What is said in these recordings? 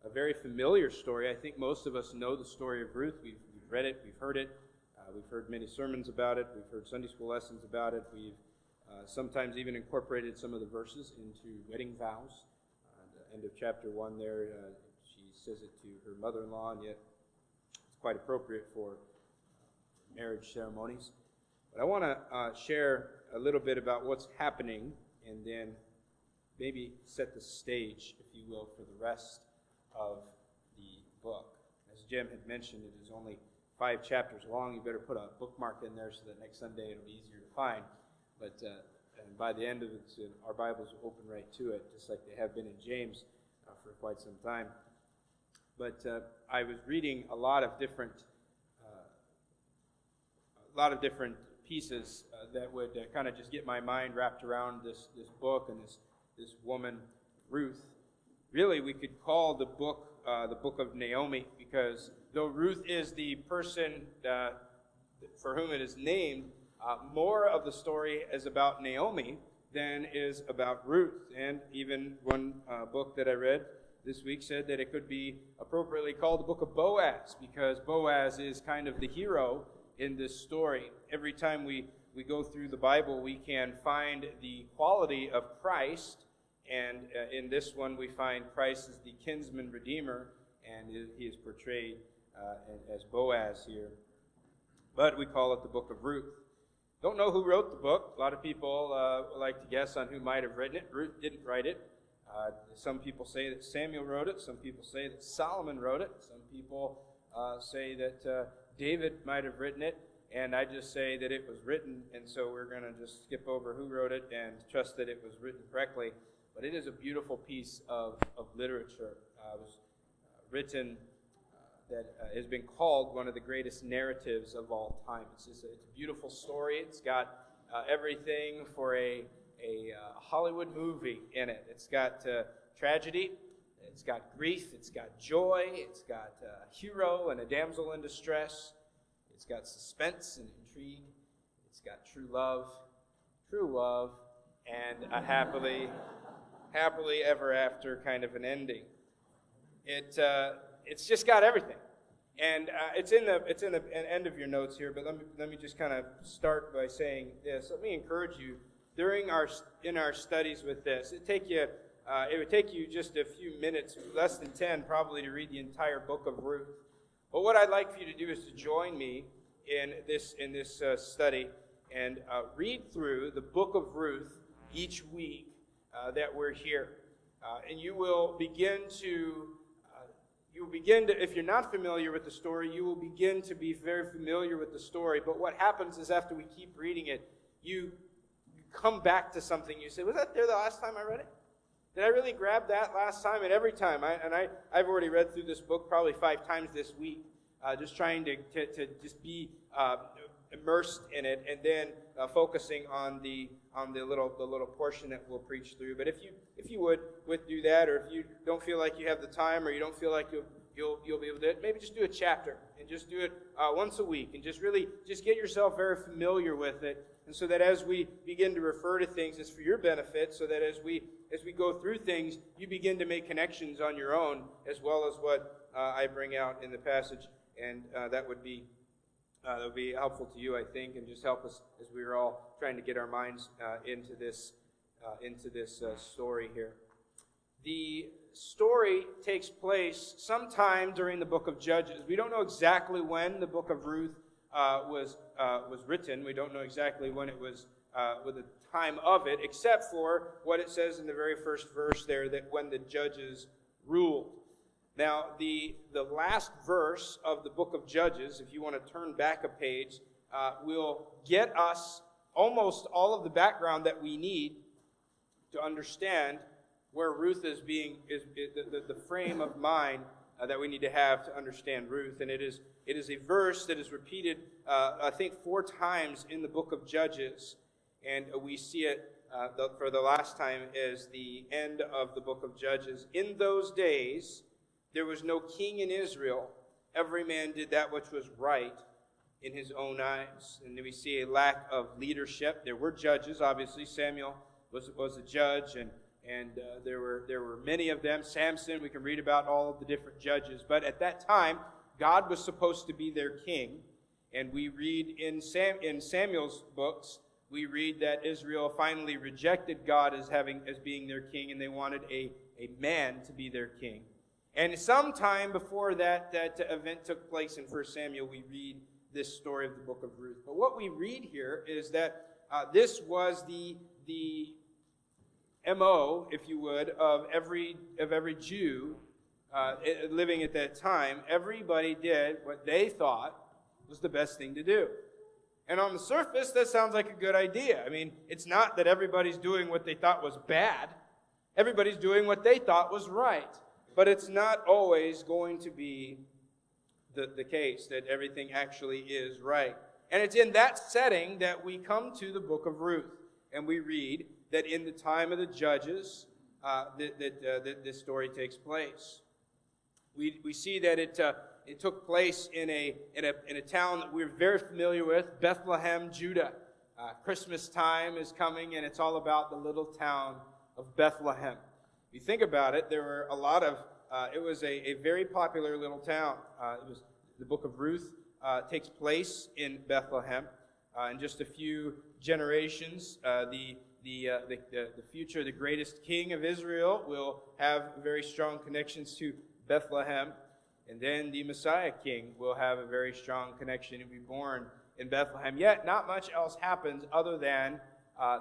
a very familiar story. I think most of us know the story of Ruth. We've read it, we've heard it, we've heard many sermons about it, we've heard Sunday school lessons about it, we've sometimes even incorporated some of the verses into wedding vows. At the end of chapter 1 there, she says it to her mother-in-law, and yet it's quite appropriate for marriage ceremonies. But I want to share a little bit about what's happening, and then maybe set the stage, if you will, for the rest of the book. As Jim had mentioned, it is only 5 chapters long. You better put a bookmark in there so that next Sunday it'll be easier to find. But and by the end of it, our Bibles will open right to it, just like they have been in James for quite some time. But I was reading a lot of different pieces that would kind of just get my mind wrapped around this book and this woman, Ruth. Really, we could call the book of Naomi, because though Ruth is the person for whom it is named, more of the story is about Naomi than is about Ruth. And even one book that I read this week said that it could be appropriately called the book of Boaz, because Boaz is kind of the hero in this story. Every time we go through the Bible, we can find the quality of Christ, and in this one we find Christ as the kinsman redeemer, and he is portrayed as Boaz here. But we call it the book of Ruth. Don't know who wrote the book. A lot of people like to guess on who might have written it. Ruth didn't write it. Some people say that Samuel wrote it. Some people say that Solomon wrote it. Some people say that David might have written it. And I just say that it was written, and so we're going to just skip over who wrote it and trust that it was written correctly. But it is a beautiful piece of literature. It was written that has been called one of the greatest narratives of all time. It's a beautiful story. It's got everything for a Hollywood movie in it. It's got tragedy, it's got grief, it's got joy, it's got a hero and a damsel in distress, it's got suspense and intrigue, it's got true love, and a happily ever after kind of an ending. It's just got everything, and it's in the end of your notes here. But let me just kind of start by saying this. Let me encourage you in our studies with this. It would take you just a few minutes, less than 10 probably, to read the entire book of Ruth. But what I'd like for you to do is to join me in this study and read through the book of Ruth each week that we're here, and you will begin to, if you're not familiar with the story, you will begin to be very familiar with the story. But what happens is after we keep reading it, you come back to something. You say, was that there the last time I read it? Did I really grab that last time? And every time, I've already read through this book probably 5 times this week, just trying to just be immersed in it, and then focusing on the little portion that we'll preach through. But if you would do that, or if you don't feel like you have the time, or you don't feel like you'll be able to do it, maybe just do a chapter and just do it once a week, and just get yourself very familiar with it, and so that as we begin to refer to things, it's for your benefit, so that as we go through things, you begin to make connections on your own, as well as what I bring out in the passage, and that would be helpful to you, I think, and just help us as we are all trying to get our minds into this story here. The story takes place sometime during the book of Judges. We don't know exactly when the book of Ruth was written. We don't know exactly when it was, with the time of it, except for what it says in the very first verse there, that when the judges ruled. Now, the last verse of the book of Judges, if you want to turn back a page, will get us almost all of the background that we need to understand where Ruth is the frame of mind that we need to have to understand Ruth. And it is a verse that is repeated, I think, 4 times in the book of Judges. And we see it for the last time as the end of the book of Judges. In those days, there was no king in Israel. Every man did that which was right in his own eyes. And we see a lack of leadership. There were judges, obviously. Samuel was a judge, and And there were many of them. Samson, we can read about all of the different judges. But at that time, God was supposed to be their king. And we read in Samuel's books, we read that Israel finally rejected God as being their king, and they wanted a man to be their king. And sometime before that event took place in 1 Samuel, we read this story of the book of Ruth. But what we read here is that this was the MO, if you would, of every Jew living at that time. Everybody did what they thought was the best thing to do. And on the surface, that sounds like a good idea. I mean, it's not that everybody's doing what they thought was bad. Everybody's doing what they thought was right. But it's not always going to be the case that everything actually is right. And it's in that setting that we come to the book of Ruth. And we read that in the time of the judges, that this story takes place. We see that it took place in a town that we're very familiar with, Bethlehem, Judah. Christmas time is coming, and it's all about the little town of Bethlehem. If you think about it, there were a lot of, it was a very popular little town. The book of Ruth takes place in Bethlehem. In just a few generations, the future, the greatest king of Israel will have very strong connections to Bethlehem. And then the Messiah king will have a very strong connection and be born in Bethlehem. Yet, not much else happens other than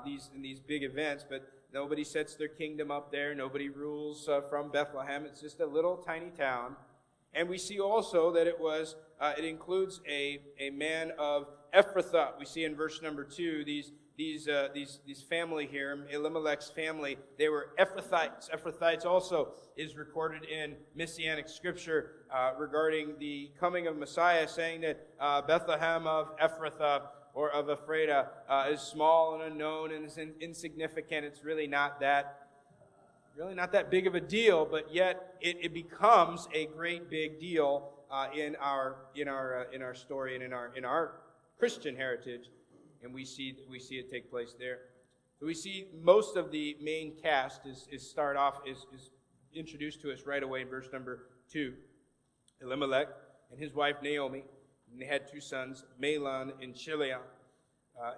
these big events. But nobody sets their kingdom up there. Nobody rules from Bethlehem. It's just a little tiny town. And we see also that it includes a man of Ephrathah. We see in verse number 2 these family here, Elimelech's family, they were Ephrathites. Ephrathites also is recorded in Messianic scripture regarding the coming of Messiah, saying that Bethlehem of Ephrathah or of Ephrata is small and unknown and is insignificant. It's really not that big of a deal, but yet it becomes a great big deal in our story and in our Christian heritage. And we see it take place there. So we see most of the main cast is introduced to us right away in verse number 2. Elimelech and his wife Naomi, and they had 2 sons, Mahlon and Chilion.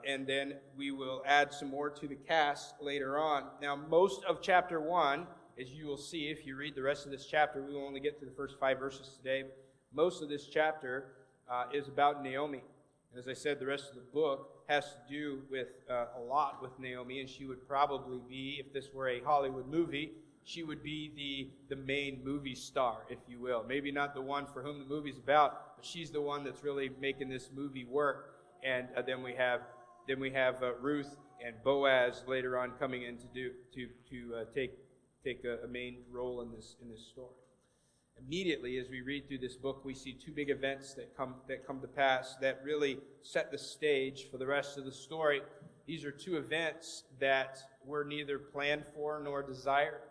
And then we will add some more to the cast later on. Now, most of chapter 1, as you will see if you read the rest of this chapter, we will only get to the first 5 verses today. Most of this chapter is about Naomi. As I said, the rest of the book has to do with a lot with Naomi, and she would probably be, if this were a Hollywood movie, she would be the main movie star, if you will. Maybe not the one for whom the movie's about, but she's the one that's really making this movie work. And then we have Ruth and Boaz later on coming in to take a main role in this story. Immediately, as we read through this book, we see 2 big events that come to pass that really set the stage for the rest of the story. These are 2 events that were neither planned for nor desired.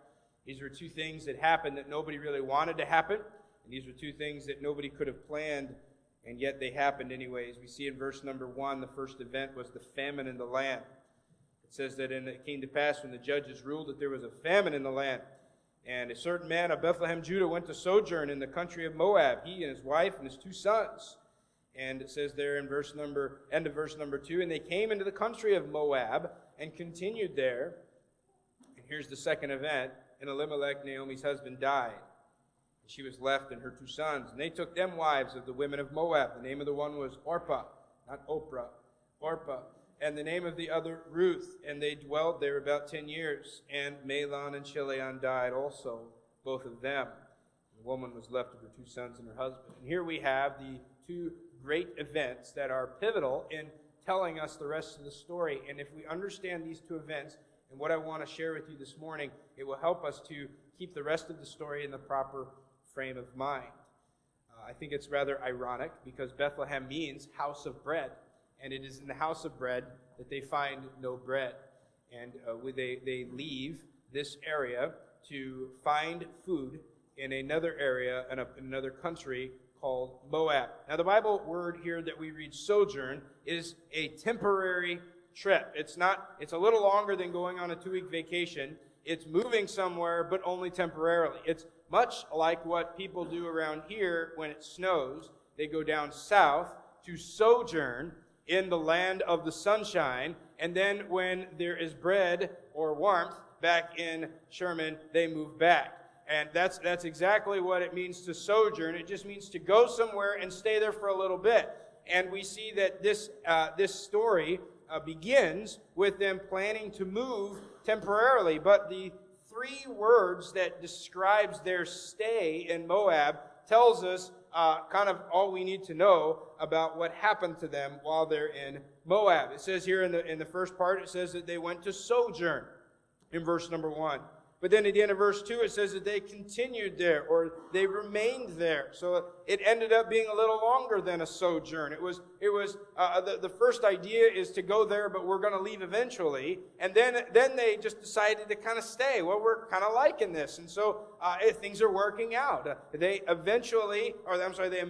These were 2 things that happened that nobody really wanted to happen. And these were 2 things that nobody could have planned, and yet they happened anyways. We see in verse number 1, the first event was the famine in the land. It says that it came to pass when the judges ruled that there was a famine in the land. And a certain man of Bethlehem, Judah, went to sojourn in the country of Moab, he and his wife and his 2 sons. And it says there in end of verse number 2, and they came into the country of Moab and continued there. And here's the second event. And Elimelech, Naomi's husband, died. And she was left and her 2 sons. And they took them wives of the women of Moab. The name of the one was Orpah, not Oprah, Orpah. And the name of the other, Ruth. And they dwelled there about 10 years. And Mahlon and Chilion died also, both of them. The woman was left with her 2 sons and her husband. And here we have the 2 great events that are pivotal in telling us the rest of the story. And if we understand these 2 events, and what I want to share with you this morning, it will help us to keep the rest of the story in the proper frame of mind. I think it's rather ironic because Bethlehem means house of bread. And it is in the house of bread that they find no bread. And they leave this area to find food in another area, in another country called Moab. Now, the Bible word here that we read, sojourn, is a temporary trip. It's a little longer than going on a 2-week vacation, It's moving somewhere, but only temporarily. It's much like what people do around here when it snows. They go down south to sojourn in the land of the sunshine, and then when there is bread or warmth back in Sherman, they move back. And that's exactly what it means to sojourn. It just means to go somewhere and stay there for a little bit. And we see that this story begins with them planning to move temporarily. But the three words that describes their stay in Moab tells us kind of all we need to know about what happened to them while they're in Moab. It says here in the first part, it says that they went to sojourn in verse number 1. But then at the end of verse 2, it says that they continued there, or they remained there. So it ended up being a little longer than a sojourn. It was the first idea is to go there, but we're going to leave eventually. And then they just decided to kind of stay. Well, we're kind of liking this. And so things are working out. They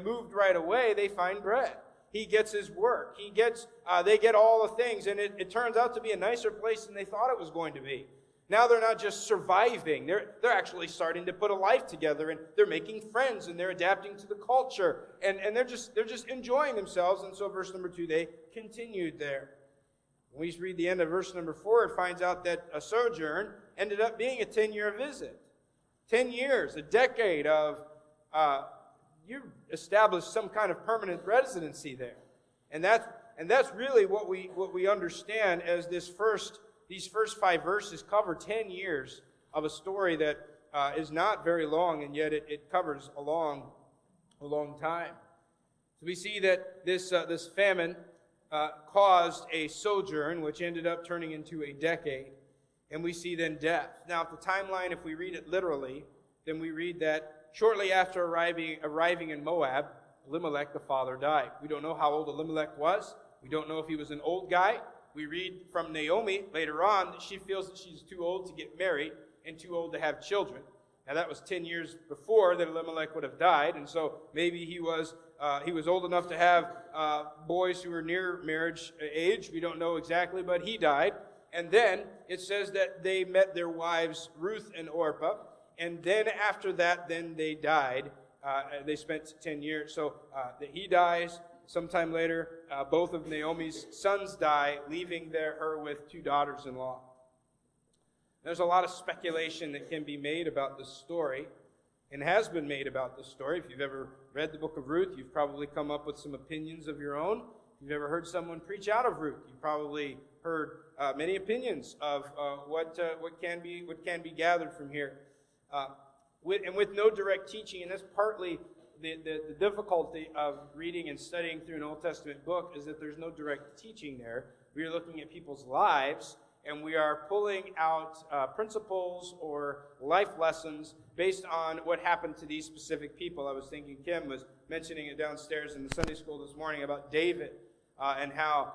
moved right away. They find bread. He gets his work. They get all the things. And it turns out to be a nicer place than they thought it was going to be. Now they're not just surviving. They're actually starting to put a life together, and they're making friends, and they're adapting to the culture, and they're just enjoying themselves. And so verse number 2, they continued there. When we read the end of verse number 4, it finds out that a sojourn ended up being a 10-year visit. 10 years, a decade of you established some kind of permanent residency there. And that's really what we understand as these first 5 verses cover 10 years of a story that is not very long, and yet it covers a long time. So we see that this famine caused a sojourn, which ended up turning into a decade, and we see then death. Now, the timeline, if we read it literally, then we read that shortly after arriving in Moab, Elimelech, the father, died. We don't know how old Elimelech was. We don't know if he was an old guy. We read from Naomi later on that she feels that she's too old to get married and too old to have children. Now that was 10 years before that Elimelech would have died, and so maybe he was old enough to have boys who were near marriage age. We don't know exactly, but he died. And then it says that they met their wives Ruth and Orpah, and then after that, then they died. They spent 10 years. So that he dies. Sometime later, both of Naomi's sons die, leaving her with 2 daughters-in-law. There's a lot of speculation that can be made about this story, and has been made about this story. If you've ever read the book of Ruth, you've probably come up with some opinions of your own. If you've ever heard someone preach out of Ruth, you've probably heard many opinions of what can be gathered from here. With no direct teaching, and that's partly the difficulty of reading and studying through an Old Testament book, is that there's no direct teaching there. We are looking at people's lives, and we are pulling out principles or life lessons based on what happened to these specific people. I was thinking Kim was mentioning it downstairs in the Sunday school this morning about David, and how,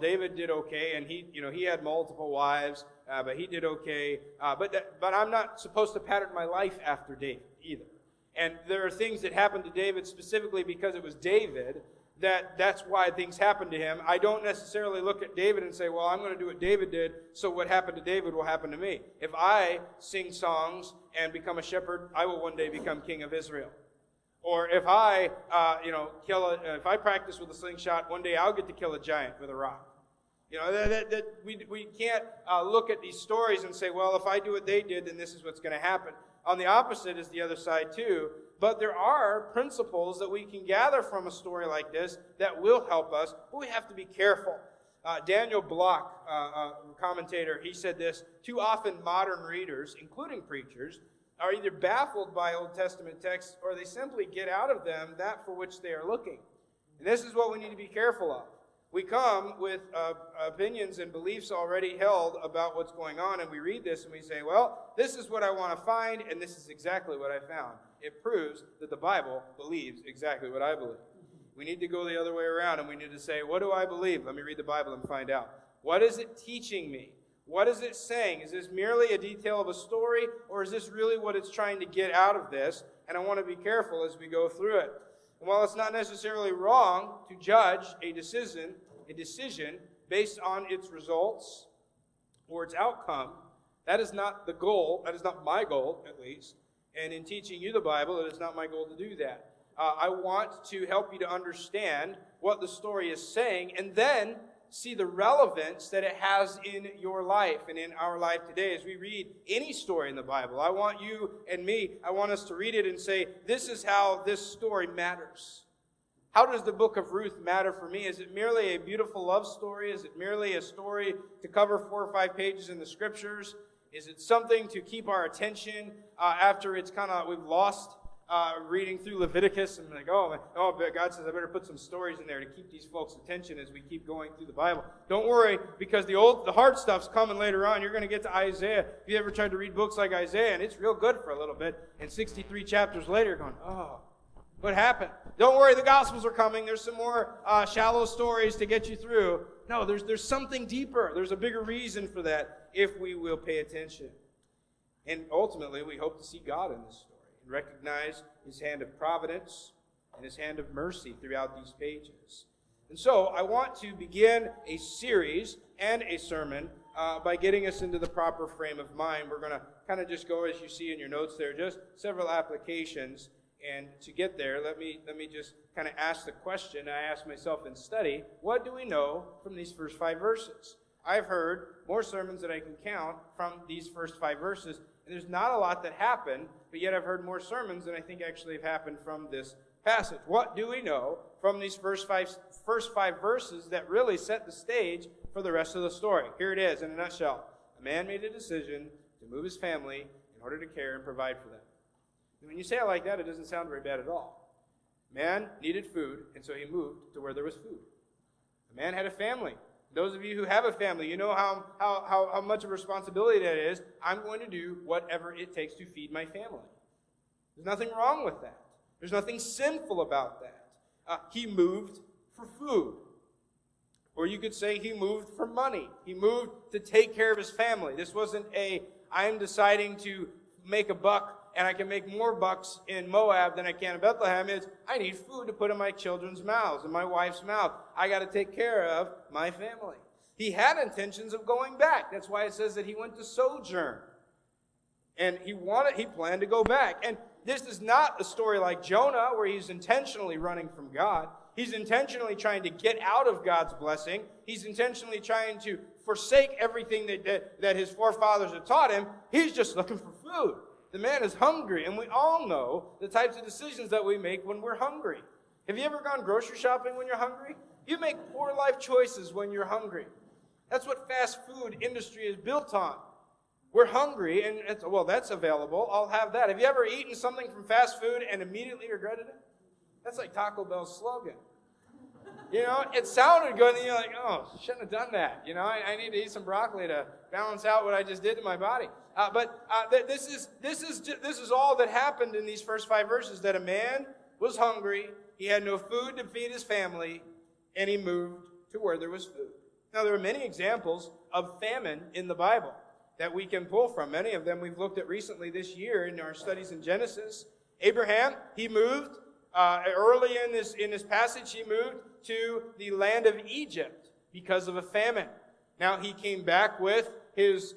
David did okay, and he had multiple wives, but he did okay. But I'm not supposed to pattern my life after David either. And there are things that happened to David specifically because it was David, that's why things happened to him. I don't necessarily look at David and say, well, I'm going to do what David did, so what happened to David will happen to me. If I sing songs and become a shepherd, I will one day become king of Israel. Or if I, if I practice with a slingshot, one day I'll get to kill a giant with a rock. We can't look at these stories and say, well, if I do what they did, then this is what's going to happen. On the opposite is the other side too. But there are principles that we can gather from a story like this that will help us, but we have to be careful. Daniel Block, a commentator, he said this: too often modern readers, including preachers, are either baffled by Old Testament texts or they simply get out of them that for which they are looking. And this is what we need to be careful of. We come with opinions and beliefs already held about what's going on, and we read this and we say, well, this is what I want to find, and this is exactly what I found. It proves that the Bible believes exactly what I believe. We need to go the other way around, and we need to say, what do I believe? Let me read the Bible and find out. What is it teaching me? What is it saying? Is this merely a detail of a story, or is this really what it's trying to get out of this? And I want to be careful as we go through it. And while it's not necessarily wrong to judge a decision based on its results or its outcome, That is not the goal. That is not my goal, at least. And in teaching you the Bible, it is not my goal to do that. I want to help you to understand what the story is saying and then see the relevance that it has in your life and in our life today as we read any story in the Bible. I want you and me, I want us to read it and say, this is how this story matters. How does the book of Ruth matter for me? Is it merely a beautiful love story? Is it merely a story to cover 4 or 5 pages in the scriptures? Is it something to keep our attention after it's we've lost reading through Leviticus and like, but God says I better put some stories in there to keep these folks' attention as we keep going through the Bible. Don't worry, because the hard stuff's coming later on. You're going to get to Isaiah. If you ever tried to read books like Isaiah, and it's real good for a little bit, and 63 chapters later, going, what happened? Don't worry, the Gospels are coming. There's some more shallow stories to get you through. No, there's something deeper. There's a bigger reason for that if we will pay attention. And ultimately, we hope to see God in this story and recognize His hand of providence and His hand of mercy throughout these pages. And so, I want to begin a series and a sermon by getting us into the proper frame of mind. We're going to kind of just go, as you see in your notes there, just several applications. And to get there, let me just kind of ask the question I asked myself in study. What do we know from these first 5 verses? I've heard more sermons than I can count from these first 5 verses. And there's not a lot that happened, but yet I've heard more sermons than I think actually have happened from this passage. What do we know from these first five verses that really set the stage for the rest of the story? Here it is in a nutshell. A man made a decision to move his family in order to care and provide for them. When you say it like that, it doesn't sound very bad at all. Man needed food, and so he moved to where there was food. A man had a family. Those of you who have a family, you know how much of a responsibility that is. I'm going to do whatever it takes to feed my family. There's nothing wrong with that. There's nothing sinful about that. He moved for food. Or you could say he moved for money. He moved to take care of his family. This wasn't I'm deciding to make a buck and I can make more bucks in Moab than I can in Bethlehem. It's, I need food to put in my children's mouths and my wife's mouth. I got to take care of my family. He had intentions of going back. That's why it says that he went to sojourn. And he planned to go back. And this is not a story like Jonah where he's intentionally running from God. He's intentionally trying to get out of God's blessing. He's intentionally trying to forsake everything that his forefathers had taught him. He's just looking for food. The man is hungry, and we all know the types of decisions that we make when we're hungry. Have you ever gone grocery shopping when you're hungry? You make poor life choices when you're hungry. That's what fast food industry is built on. We're hungry, and that's available. I'll have that. Have you ever eaten something from fast food and immediately regretted it? That's like Taco Bell's slogan. You know, it sounded good, and you're like, shouldn't have done that. You know, I need to eat some broccoli to balance out what I just did to my body. But this is all that happened in these first 5 verses, that a man was hungry, he had no food to feed his family, and he moved to where there was food. Now, there are many examples of famine in the Bible that we can pull from. Many of them we've looked at recently this year in our studies in Genesis. Abraham, he moved. Early in this passage, he moved to the land of Egypt because of a famine. Now, he came back with his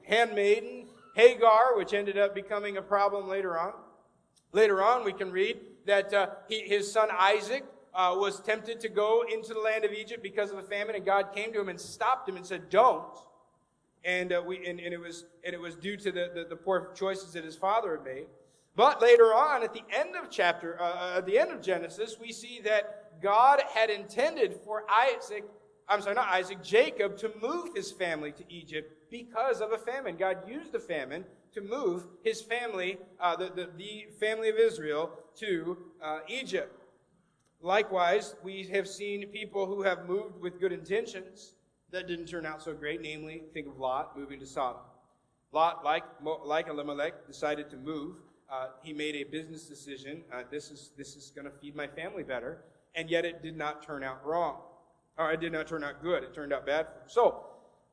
handmaiden, Hagar, which ended up becoming a problem later on. Later on, we can read that his son Isaac was tempted to go into the land of Egypt because of a famine, and God came to him and stopped him and said, "Don't." And it was due to the poor choices that his father had made. But later on, at the end of Genesis, we see that God had intended for Jacob to move his family to Egypt because of a famine. God used the famine to move his family, the family of Israel, to Egypt. Likewise, we have seen people who have moved with good intentions that didn't turn out so great. Namely, think of Lot moving to Sodom. Lot, like Elimelech, decided to move. He made a business decision. This is going to feed my family better, and yet it did not turn out wrong, or it did not turn out good. It turned out bad for him. So,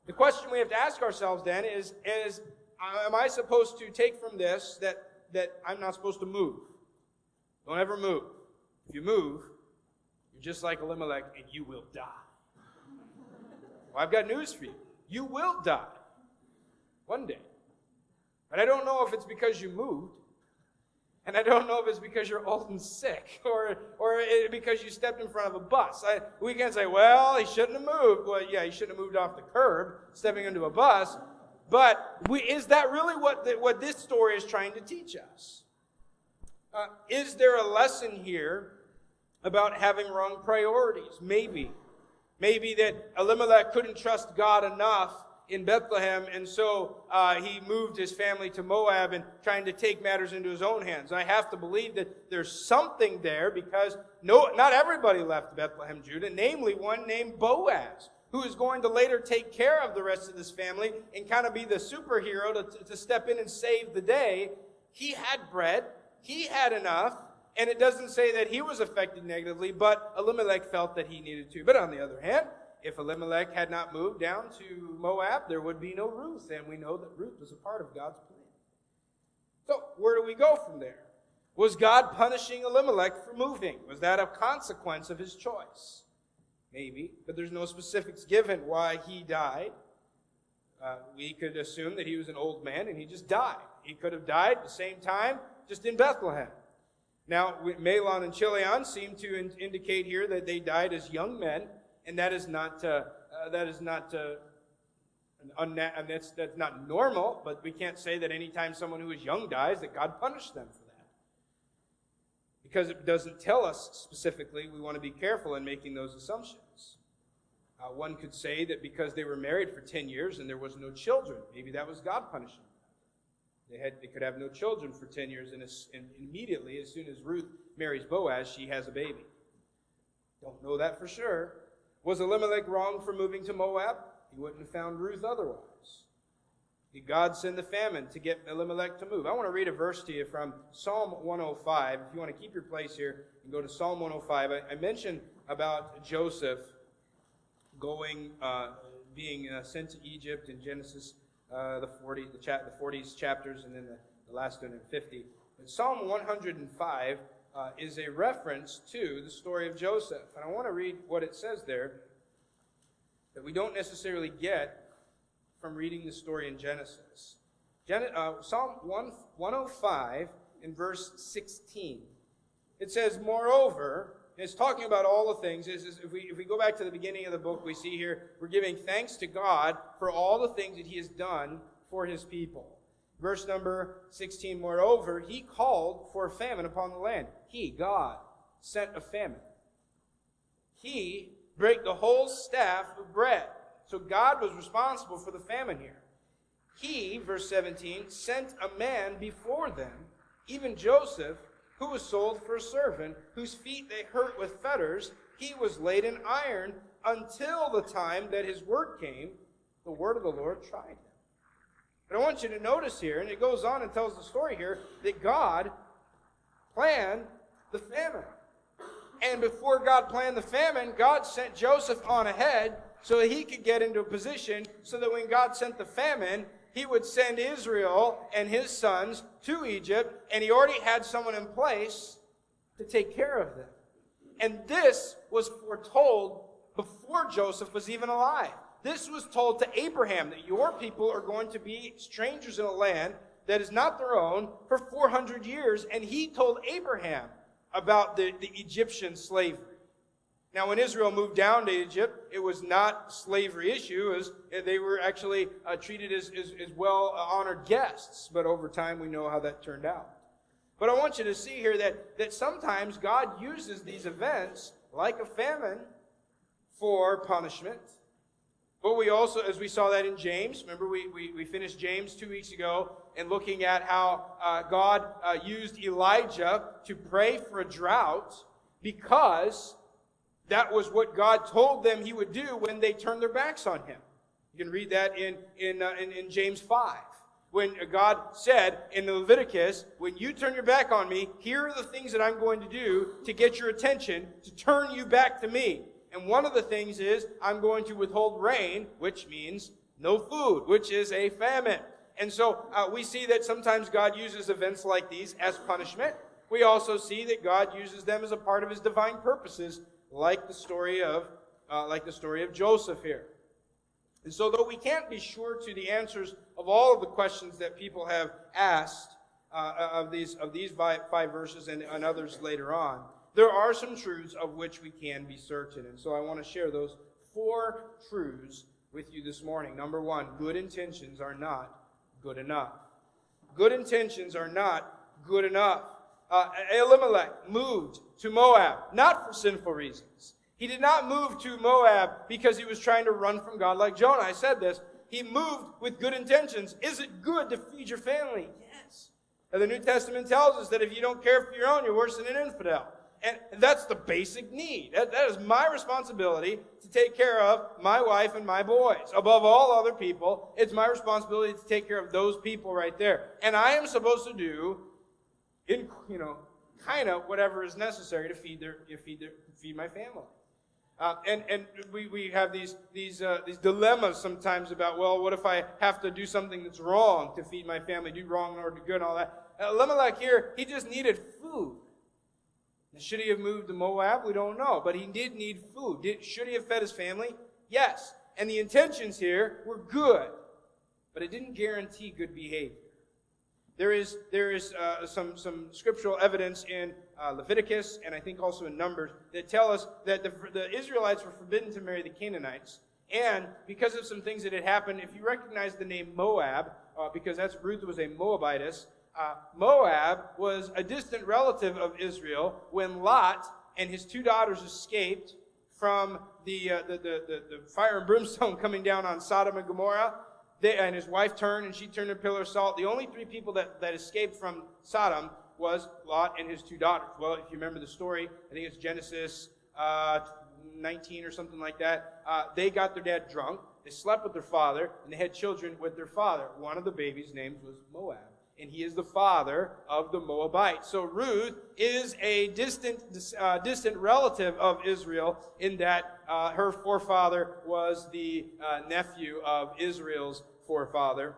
the question we have to ask ourselves then is am I supposed to take from this that I'm not supposed to move? Don't ever move. If you move, you're just like Elimelech, and you will die. Well, I've got news for you. You will die. one day. But I don't know if it's because you moved. And I don't know if it's because you're old and sick or because you stepped in front of a bus. We can say, well, he shouldn't have moved. Well, yeah, he shouldn't have moved off the curb, stepping into a bus. But is that really what this story is trying to teach us? Is there a lesson here about having wrong priorities? Maybe. Maybe that Elimelech couldn't trust God enough in Bethlehem, and so he moved his family to Moab and trying to take matters into his own hands. I have to believe that there's something there because not everybody left Bethlehem, Judah, namely one named Boaz, who is going to later take care of the rest of this family and kind of be the superhero to step in and save the day. He had bread, he had enough, and it doesn't say that he was affected negatively, but Elimelech felt that he needed to. But on the other hand, if Elimelech had not moved down to Moab, there would be no Ruth, and we know that Ruth was a part of God's plan. So, where do we go from there? Was God punishing Elimelech for moving? Was that a consequence of his choice? Maybe, but there's no specifics given why he died. We could assume that he was an old man and he just died. He could have died at the same time, just in Bethlehem. Now, Mahlon and Chilion seem to indicate here that they died as young men, and that's not normal, but we can't say that anytime someone who is young dies that God punished them for that. Because it doesn't tell us specifically, we want to be careful in making those assumptions. One could say that because they were married for 10 years and there was no children, maybe that was God punishing them. They could have no children for 10 years, and immediately, as soon as Ruth marries Boaz, she has a baby. Don't know that for sure. Was Elimelech wrong for moving to Moab? He wouldn't have found Ruth otherwise. Did God send the famine to get Elimelech to move? I want to read a verse to you from Psalm 105. If you want to keep your place here and go to Psalm 105. I mentioned about Joseph being sent to Egypt in Genesis the 40s chapters, and then the last one in 50. But Psalm 105 is a reference to the story of Joseph. And I want to read what it says there that we don't necessarily get from reading the story in Genesis. Psalm 105 in verse 16. It says, moreover, and it's talking about all the things. If we go back to the beginning of the book, we see here, we're giving thanks to God for all the things that he has done for his people. Verse number 16, moreover, he called for a famine upon the land. He, God, sent a famine. He brake the whole staff of bread. So God was responsible for the famine here. He, verse 17, sent a man before them, even Joseph, who was sold for a servant, whose feet they hurt with fetters. He was laid in iron until the time that his word came. The word of the Lord tried him. But I want you to notice here, and it goes on and tells the story here, that God planned the famine. And before God planned the famine, God sent Joseph on ahead so that he could get into a position so that when God sent the famine, he would send Israel and his sons to Egypt, and he already had someone in place to take care of them. And this was foretold before Joseph was even alive. This was told to Abraham, that your people are going to be strangers in a land that is not their own for 400 years. And he told Abraham about the Egyptian slavery. Now, when Israel moved down to Egypt, it was not a slavery issue, as they were actually treated as well-honored guests. But over time, we know how that turned out. But I want you to see here that sometimes God uses these events, like a famine, for punishment. But we also, as we saw that in James, remember we finished James 2 weeks ago, and looking at how God used Elijah to pray for a drought because that was what God told them he would do when they turned their backs on him. You can read that in James 5. When God said in Leviticus, when you turn your back on me, here are the things that I'm going to do to get your attention, to turn you back to me. And one of the things is, I'm going to withhold rain, which means no food, which is a famine. And so we see that sometimes God uses events like these as punishment. We also see that God uses them as a part of his divine purposes, like the story of Joseph here. And so though we can't be sure to the answers of all of the questions that people have asked of these five verses and others later on, there are some truths of which we can be certain. And so I want to share those 4 truths with you this morning. Number 1, good intentions are not good enough. Good intentions are not good enough. Elimelech moved to Moab, not for sinful reasons. He did not move to Moab because he was trying to run from God like Jonah. I said this. He moved with good intentions. Is it good to feed your family? Yes. And the New Testament tells us that if you don't care for your own, you're worse than an infidel. And that's the basic need. That is my responsibility to take care of my wife and my boys. Above all other people, it's my responsibility to take care of those people right there. And I am supposed to do, kind of whatever is necessary to feed my family. And we have these dilemmas sometimes about, well, what if I have to do something that's wrong to feed my family, do wrong in order to do good and all that. Elimelech here, he just needed food. Should he have moved to Moab? We don't know. But he did need food. Should he have fed his family? Yes. And the intentions here were good. But it didn't guarantee good behavior. There is some scriptural evidence in Leviticus and I think also in Numbers that tell us that the Israelites were forbidden to marry the Canaanites. And because of some things that had happened, if you recognize the name Moab, because Ruth was a Moabitess, Moab was a distant relative of Israel when Lot and his 2 daughters escaped from the fire and brimstone coming down on Sodom and Gomorrah. And his wife turned, and she turned a pillar of salt. The only 3 people that escaped from Sodom was Lot and his 2 daughters. Well, if you remember the story, I think it's Genesis 19 or something like that. They got their dad drunk. They slept with their father, and they had children with their father. One of the babies' names was Moab. And he is the father of the Moabites. So Ruth is a distant relative of Israel in that her forefather was the nephew of Israel's forefather,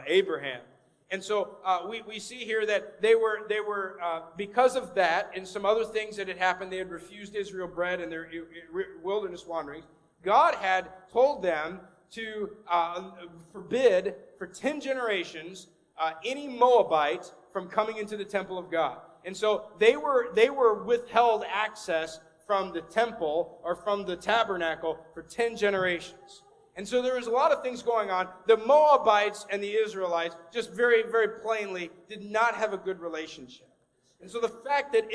Abraham. And so we see here that they were because of that and some other things that had happened, they had refused Israel bread in their wilderness wanderings. God had told them to forbid for 10 generations any Moabite from coming into the temple of God. And so they were withheld access from the temple or from the tabernacle for 10 generations. And so there was a lot of things going on. The Moabites and the Israelites, just very, very plainly, did not have a good relationship. And so the fact that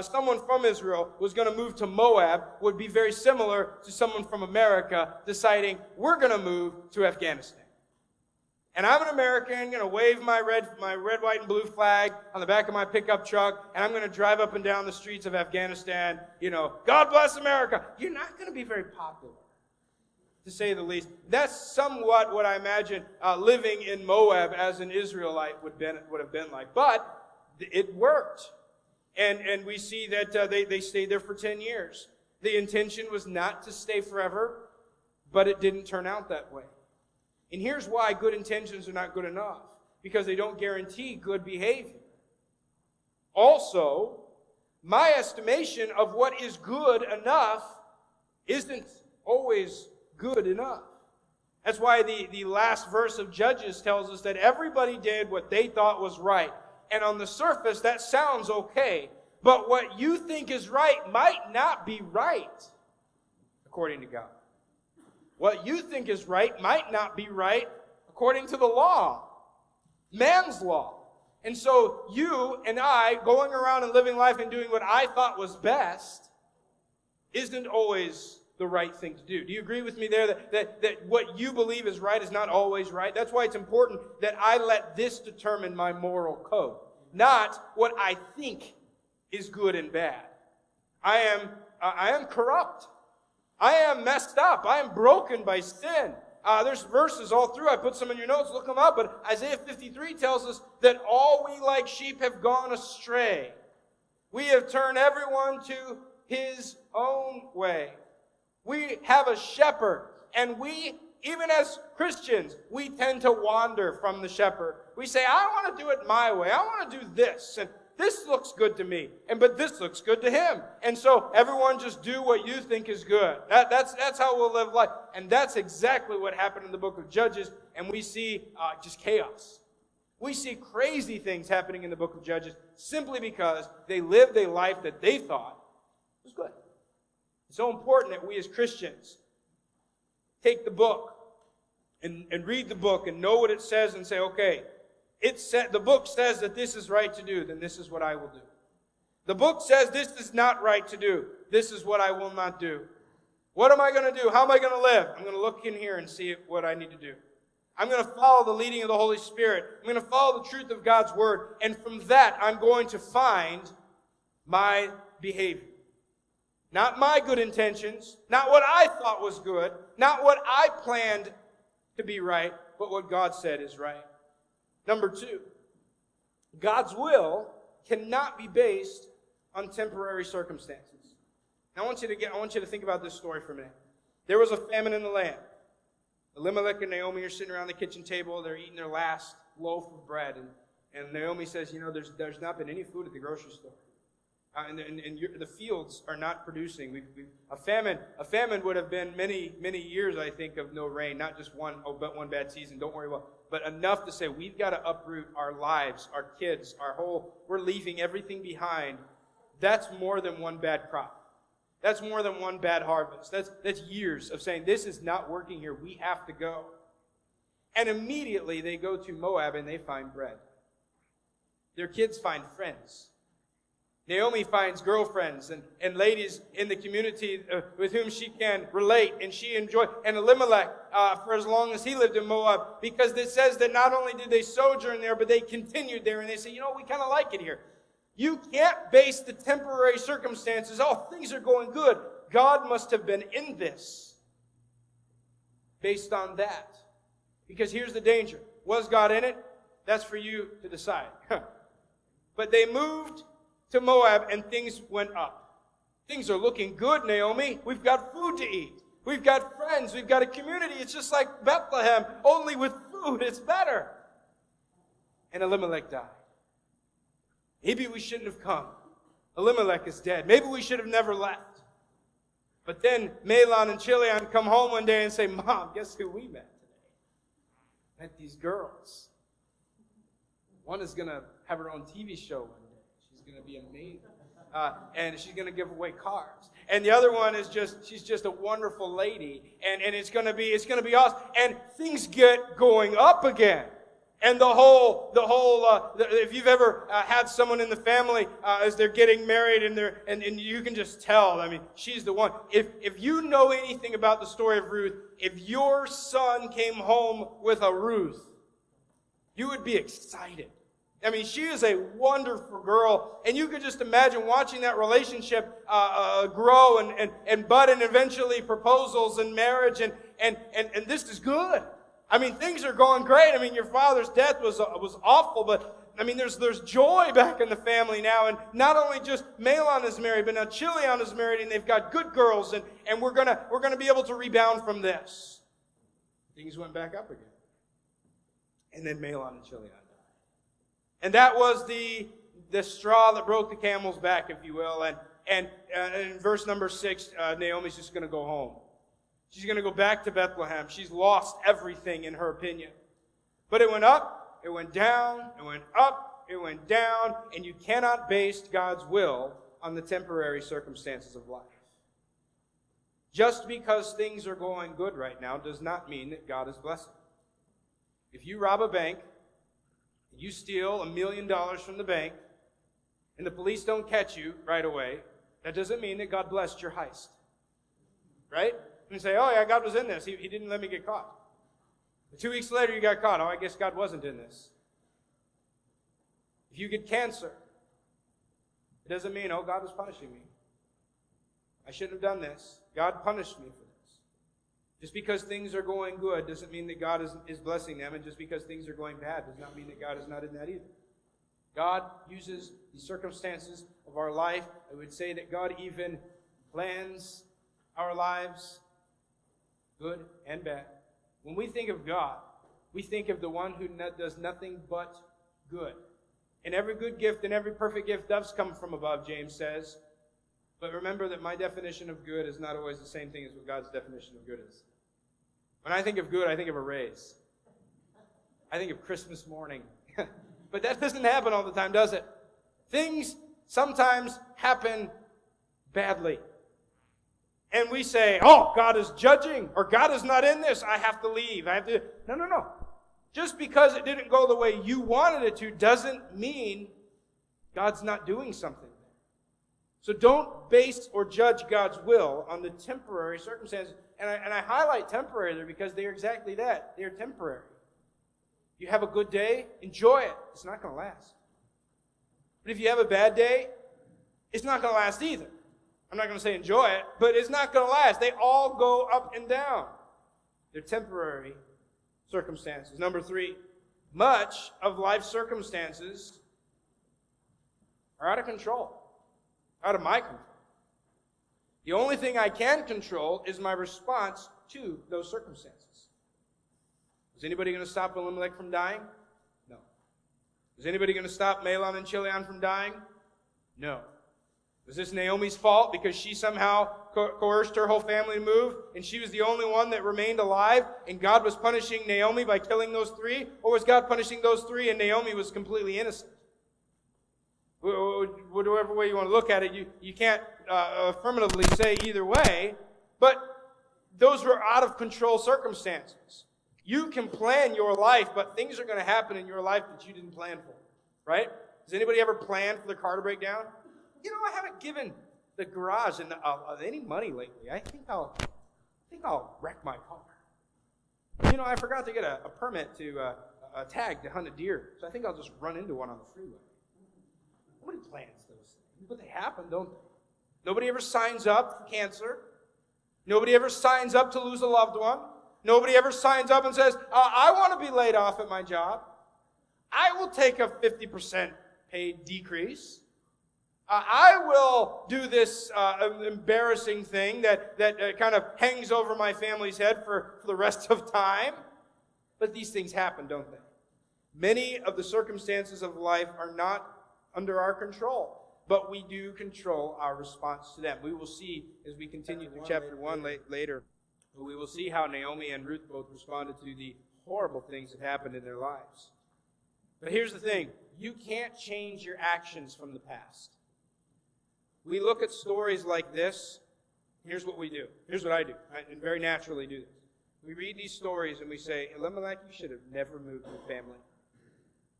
someone from Israel was going to move to Moab would be very similar to someone from America deciding, we're going to move to Afghanistan. And I'm an American, going to wave my red, white, and blue flag on the back of my pickup truck, and I'm going to drive up and down the streets of Afghanistan, God bless America. You're not going to be very popular, to say the least. That's somewhat what I imagine living in Moab as an Israelite would have been like. But it worked. And we see that they stayed there for 10 years. The intention was not to stay forever, but it didn't turn out that way. And here's why good intentions are not good enough. Because they don't guarantee good behavior. Also, my estimation of what is good enough isn't always good enough. That's why the last verse of Judges tells us that everybody did what they thought was right. And on the surface, that sounds okay. But what you think is right might not be right, according to God. What you think is right might not be right according to the law, man's law. And so you and I, going around and living life and doing what I thought was best, isn't always the right thing to do. Do you agree with me there that what you believe is right is not always right? That's why it's important that I let this determine my moral code, not what I think is good and bad. I am corrupt. I am messed up. I am broken by sin. There's verses all through. I put some in your notes. Look them up. But Isaiah 53 tells us that all we like sheep have gone astray. We have turned everyone to his own way. We have a shepherd. And we, even as Christians, we tend to wander from the shepherd. We say, I want to do it my way. I want to do this. And this looks good to me, but this looks good to him. And so everyone just do what you think is good. That's how we'll live life. And that's exactly what happened in the book of Judges, and we see just chaos. We see crazy things happening in the book of Judges simply because they lived a life that they thought was good. It's so important that we as Christians take the book and read the book and know what it says and say, okay, the book says that this is right to do, then this is what I will do. The book says this is not right to do. This is what I will not do. What am I going to do? How am I going to live? I'm going to look in here and see what I need to do. I'm going to follow the leading of the Holy Spirit. I'm going to follow the truth of God's Word. And from that, I'm going to find my behavior. Not my good intentions, not what I thought was good, not what I planned to be right, but what God said is right. Number 2, God's will cannot be based on temporary circumstances. Now, I want you to think about this story for a minute. There was a famine in the land. Elimelech and Naomi are sitting around the kitchen table. They're eating their last loaf of bread. And Naomi says, there's not been any food at the grocery store. And the fields are not producing. A famine would have been many, many years, I think, of no rain. Not just one bad season. Don't worry about. But enough to say we've got to uproot our lives, our kids, we're leaving everything behind. That's more than one bad crop. That's more than one bad harvest. That's years of saying, this is not working here. We have to go. And immediately they go to Moab and they find bread. Their kids find friends. Naomi finds girlfriends and ladies in the community with whom she can relate and she enjoy. And Elimelech, for as long as he lived in Moab, because it says that not only did they sojourn there, but they continued there. And they say, we kind of like it here. You can't base the temporary circumstances, things are going good. God must have been in this based on that. Because here's the danger. Was God in it? That's for you to decide. But they moved to Moab and things went up. Things are looking good, Naomi. We've got food to eat. We've got friends. We've got a community. It's just like Bethlehem, only with food. It's better. And Elimelech died. Maybe we shouldn't have come. Elimelech is dead. Maybe we should have never left. But then Mahlon and Chilion come home one day and say, Mom, guess who we met today? Met these girls. One is going to have her own TV show one day. She's going to be amazing. And she's going to give away cars. And the other one is she's just a wonderful lady. And it's going to be awesome. And things get going up again. And if you've ever had someone in the family as they're getting married and you can just tell, she's the one. If you know anything about the story of Ruth, if your son came home with a Ruth, you would be excited. She is a wonderful girl, and you could just imagine watching that relationship grow and bud, and eventually proposals and marriage, and this is good. Things are going great. Your father's death was awful, but there's joy back in the family now, and not only just Mahlon is married, but now Chilion is married, and they've got good girls, and we're gonna be able to rebound from this. Things went back up again, and then Mahlon and Chilion. And that was the straw that broke the camel's back, if you will. And in verse number 6, Naomi's just going to go home. She's going to go back to Bethlehem. She's lost everything in her opinion. But it went up, it went down, it went up, it went down, and you cannot base God's will on the temporary circumstances of life. Just because things are going good right now does not mean that God is blessing. If you rob a bank, you steal $1 million from the bank, and the police don't catch you right away, that doesn't mean that God blessed your heist. Right? You say, oh yeah, God was in this. He didn't let me get caught. But 2 weeks later, you got caught. Oh, I guess God wasn't in this. If you get cancer, it doesn't mean, oh, God was punishing me. I shouldn't have done this. God punished me for this. Just because things are going good doesn't mean that God is blessing them, and just because things are going bad does not mean that God is not in that either. God uses the circumstances of our life. I would say that God even plans our lives, good and bad. When we think of God, we think of the one who does nothing but good. And every good gift and every perfect gift does come from above, James says. But remember that my definition of good is not always the same thing as what God's definition of good is. When I think of good, I think of a raise. I think of Christmas morning. But that doesn't happen all the time, does it? Things sometimes happen badly. And we say, oh, God is judging, or God is not in this, I have to leave. No. Just because it didn't go the way you wanted it to doesn't mean God's not doing something. So don't base or judge God's will on the temporary circumstances. And I highlight temporary there because they are exactly that. They are temporary. You have a good day, enjoy it. It's not going to last. But if you have a bad day, it's not going to last either. I'm not going to say enjoy it, but it's not going to last. They all go up and down. They're temporary circumstances. Number 3, much of life's circumstances are out of control, out of my control. The only thing I can control is my response to those circumstances. Is anybody going to stop Elimelech from dying? No. Is anybody going to stop Mahlon and Chilion from dying? No. Was this Naomi's fault because she somehow coerced her whole family to move and she was the only one that remained alive and God was punishing Naomi by killing those 3? Or was God punishing those 3 and Naomi was completely innocent? Whatever way you want to look at it, you can't affirmatively say either way, but those were out of control circumstances. You can plan your life, but things are going to happen in your life that you didn't plan for, right? Has anybody ever planned for the car to break down? You know, I haven't given the garage any money lately. I think I'll wreck my car. You know, I forgot to get a permit to a tag to hunt a deer, so I think I'll just run into one on the freeway. Nobody plans those things, but they happen, don't they? Nobody ever signs up for cancer. Nobody ever signs up to lose a loved one. Nobody ever signs up and says, I want to be laid off at my job. I will take a 50% pay decrease. I will do this embarrassing thing that kind of hangs over my family's head for the rest of time. But these things happen, don't they? Many of the circumstances of life are not under our control, but we do control our response to them. We will see as we continue through chapter 1 later, we will see how Naomi and Ruth both responded to the horrible things that happened in their lives. But here's the thing. You can't change your actions from the past. We look at stories like this. Here's what we do. Here's what I do. I very naturally do this. We read these stories and we say, Elimelech, you should have never moved your family.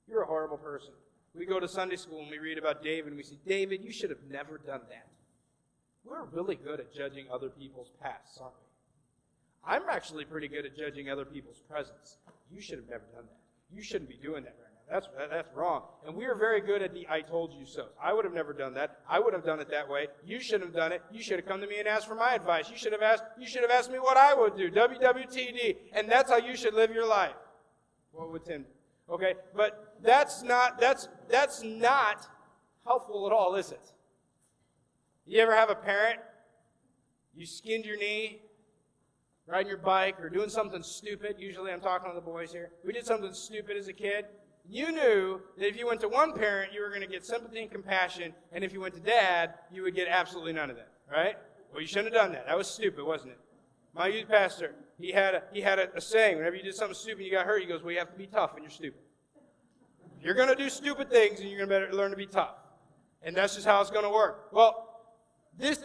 You're a horrible person. We go to Sunday school and we read about David and we say, David, you should have never done that. We're really good at judging other people's pasts, aren't we? I'm actually pretty good at judging other people's presents. You should have never done that. You shouldn't be doing that right now. That's wrong. And we are very good at the I told you so. I would have never done that. I would have done it that way. You shouldn't have done it. You should have come to me and asked for my advice. You should have asked me what I would do. WWTD. And that's how you should live your life. What would Tim do? Okay, but that's not helpful at all, is it? You ever have a parent, you skinned your knee, riding your bike, or doing something stupid? Usually I'm talking to the boys here. We did something stupid as a kid. You knew that if you went to one parent, you were going to get sympathy and compassion, and if you went to dad, you would get absolutely none of that, right? Well, you shouldn't have done that. That was stupid, wasn't it? My youth pastor, he had a saying. Whenever you did something stupid and you got hurt, he goes, well, you have to be tough when you're stupid. You're going to do stupid things, and you're going to learn to be tough. And that's just how it's going to work. Well, these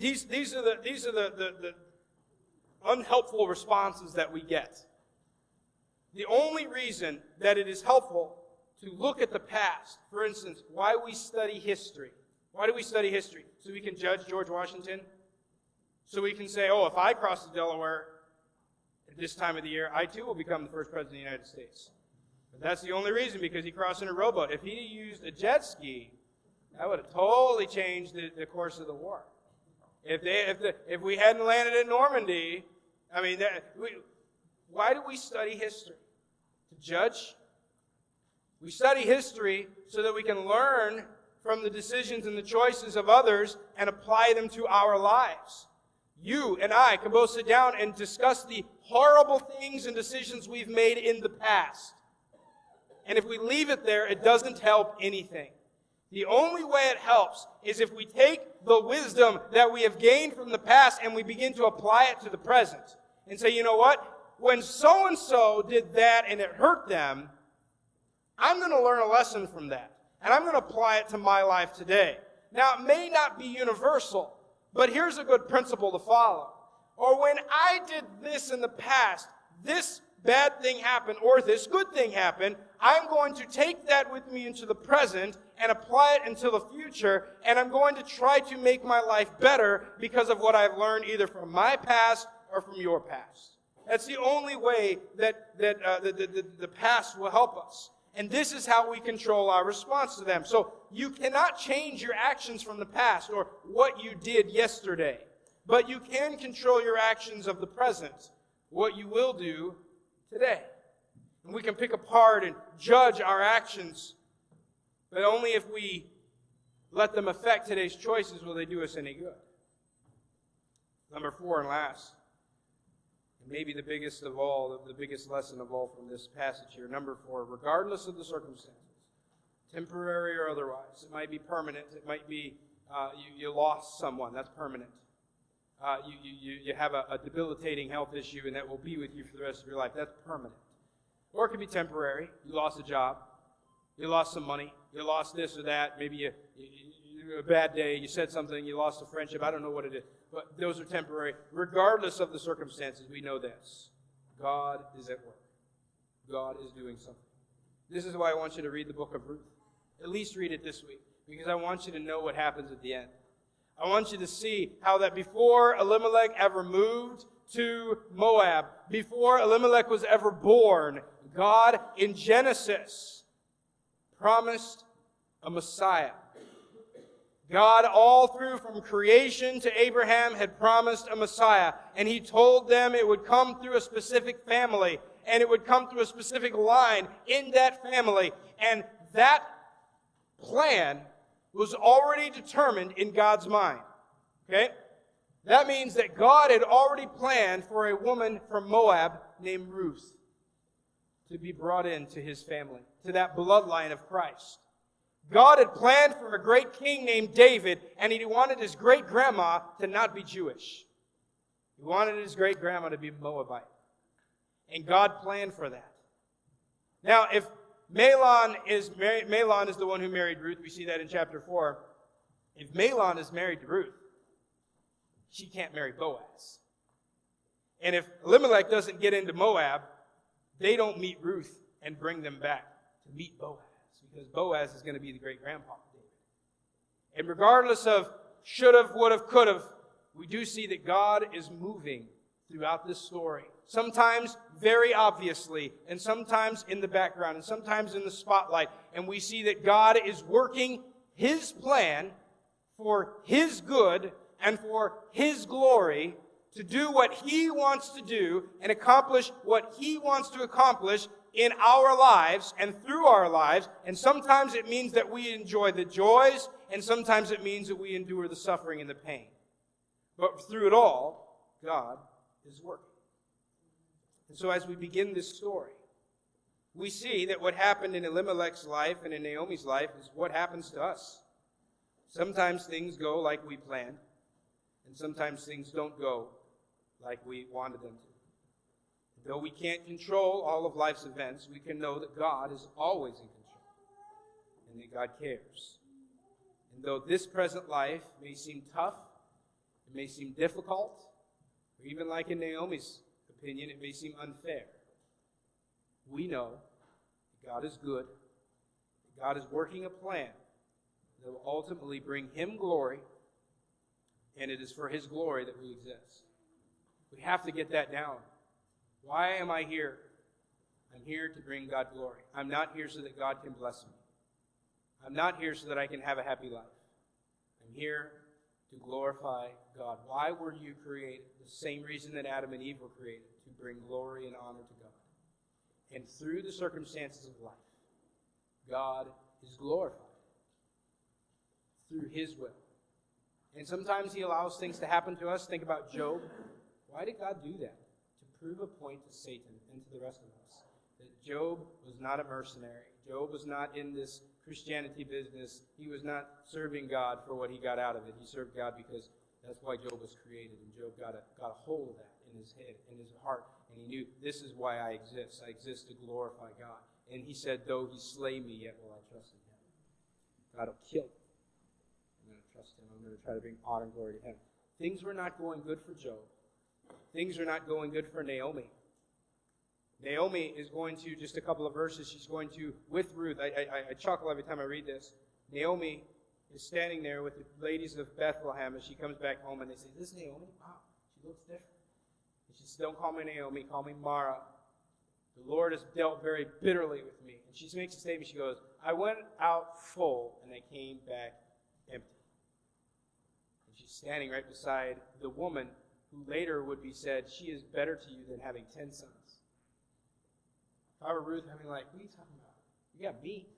are the unhelpful responses that we get. The only reason that it is helpful to look at the past, for instance, why we study history. Why do we study history? So we can judge George Washington? So we can say, oh, if I cross the Delaware at this time of the year, I too will become the first president of the United States. But that's the only reason, because he crossed in a rowboat. If he used a jet ski, that would have totally changed the course of the war. If we hadn't landed in Normandy, why do we study history? To judge? We study history so that we can learn from the decisions and the choices of others and apply them to our lives. You and I can both sit down and discuss the horrible things and decisions we've made in the past. And if we leave it there, it doesn't help anything. The only way it helps is if we take the wisdom that we have gained from the past and we begin to apply it to the present. And say, you know what? When so-and-so did that and it hurt them, I'm going to learn a lesson from that. And I'm going to apply it to my life today. Now, it may not be universal, but here's a good principle to follow. Or when I did this in the past, this bad thing happened, or this good thing happened, I'm going to take that with me into the present and apply it into the future, and I'm going to try to make my life better because of what I've learned either from my past or from your past. That's the only way that the past will help us. And this is how we control our response to them. So you cannot change your actions from the past or what you did yesterday. But you can control your actions of the present, what you will do today. And we can pick apart and judge our actions, but only if we let them affect today's choices will they do us any good. Number 4 and last, and maybe the biggest of all, the biggest lesson of all from this passage here. Number 4, regardless of the circumstances, temporary or otherwise, it might be permanent, it might be you lost someone, that's permanent. You have a debilitating health issue and that will be with you for the rest of your life, that's permanent. Or it could be temporary, you lost a job, you lost some money, you lost this or that, maybe a bad day, you said something, you lost a friendship, I don't know what it is. But those are temporary. Regardless of the circumstances, we know this. God is at work. God is doing something. This is why I want you to read the book of Ruth. At least read it this week, because I want you to know what happens at the end. I want you to see how that before Elimelech ever moved to Moab, before Elimelech was ever born, God in Genesis promised a Messiah. God, all through from creation to Abraham, had promised a Messiah. And He told them it would come through a specific family. And it would come through a specific line in that family. And that plan was already determined in God's mind. Okay? That means that God had already planned for a woman from Moab named Ruth to be brought into His family, to that bloodline of Christ. God had planned for a great king named David, and He wanted his great-grandma to not be Jewish. He wanted his great-grandma to be Moabite. And God planned for that. Now, if Mahlon is the one who married Ruth, we see that in chapter 4. If Mahlon is married to Ruth, she can't marry Boaz. And if Elimelech doesn't get into Moab, they don't meet Ruth and bring them back to meet Boaz. Because Boaz is going to be the great-grandpa of David. And regardless of should-have, would-have, could-have, we do see that God is moving throughout this story. Sometimes very obviously, and sometimes in the background, and sometimes in the spotlight. And we see that God is working His plan for His good and for His glory to do what He wants to do and accomplish what He wants to accomplish in our lives and through our lives. And sometimes it means that we enjoy the joys, and sometimes it means that we endure the suffering and the pain. But through it all, God is working. And so as we begin this story, we see that what happened in Elimelech's life and in Naomi's life is what happens to us. Sometimes things go like we planned, and sometimes things don't go like we wanted them to. Though we can't control all of life's events, we can know that God is always in control and that God cares. And though this present life may seem tough, it may seem difficult, or even like in Naomi's opinion, it may seem unfair, we know that God is good, that God is working a plan that will ultimately bring Him glory, and it is for His glory that we exist. We have to get that down. Why am I here? I'm here to bring God glory. I'm not here so that God can bless me. I'm not here so that I can have a happy life. I'm here to glorify God. Why were you created? The same reason that Adam and Eve were created, to bring glory and honor to God. And through the circumstances of life, God is glorified through His will. And sometimes He allows things to happen to us. Think about Job. Why did God do that? To prove a point to Satan and to the rest of us that Job was not a mercenary. Job was not in this Christianity business. He was not serving God for what he got out of it. He served God because that's why Job was created. And Job got a hold of that in his head, in his heart. And he knew, this is why I exist. I exist to glorify God. And he said, though he slay me, yet will I trust in him. God will kill me. I'm going to trust him. I'm going to try to bring honor and glory to him. Things were not going good for Job. Things are not going good for Naomi. Naomi is going to, just a couple of verses, she's going to, with Ruth, I chuckle every time I read this. Naomi is standing there with the ladies of Bethlehem as she comes back home, and they say, "This is Naomi? Wow, she looks different." And she says, "Don't call me Naomi, call me Mara. The Lord has dealt very bitterly with me." And she makes a statement, she goes, "I went out full, and I came back empty." And she's standing right beside the woman who later would be said, she is better to you than having 10 sons. If I were Ruth, I'd be like, what are you talking about? You got me.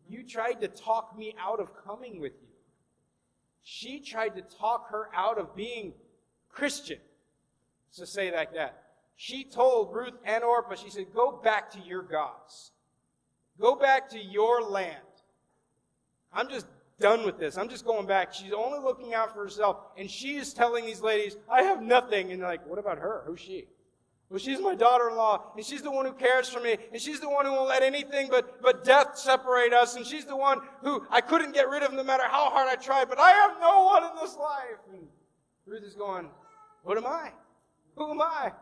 You tried to talk me out of coming with you. She tried to talk her out of being Christian. To say like that. She told Ruth and Orpah, she said, go back to your gods. Go back to your land. I'm just done with this. I'm just going back. She's only looking out for herself. And she is telling these ladies, I have nothing. And they're like, what about her? Who's she? Well, she's my daughter-in-law, and she's the one who cares for me, and she's the one who won't let anything but death separate us, and she's the one who I couldn't get rid of no matter how hard I tried, but I have no one in this life. And Ruth is going, what am I? Who am I?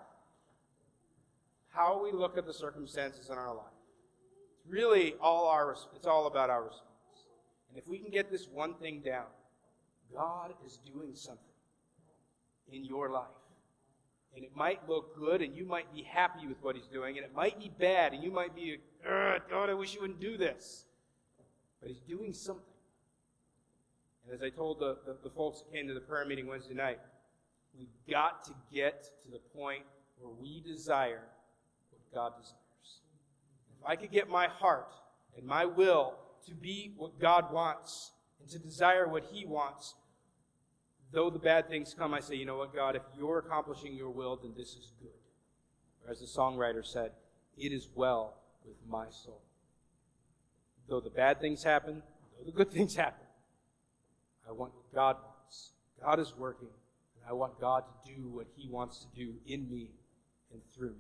How we look at the circumstances in our life. It's really it's all about our response. And if we can get this one thing down, God is doing something in your life. And it might look good, and you might be happy with what he's doing, and it might be bad, and you might be, God, I wish you wouldn't do this. But he's doing something. And as I told the folks that came to the prayer meeting Wednesday night, we've got to get to the point where we desire what God desires. If I could get my heart and my will to be what God wants and to desire what he wants, though the bad things come, I say, you know what, God, if you're accomplishing your will, then this is good. Or as the songwriter said, it is well with my soul. Though the bad things happen, though the good things happen, I want what God wants. God is working, and I want God to do what he wants to do in me and through me.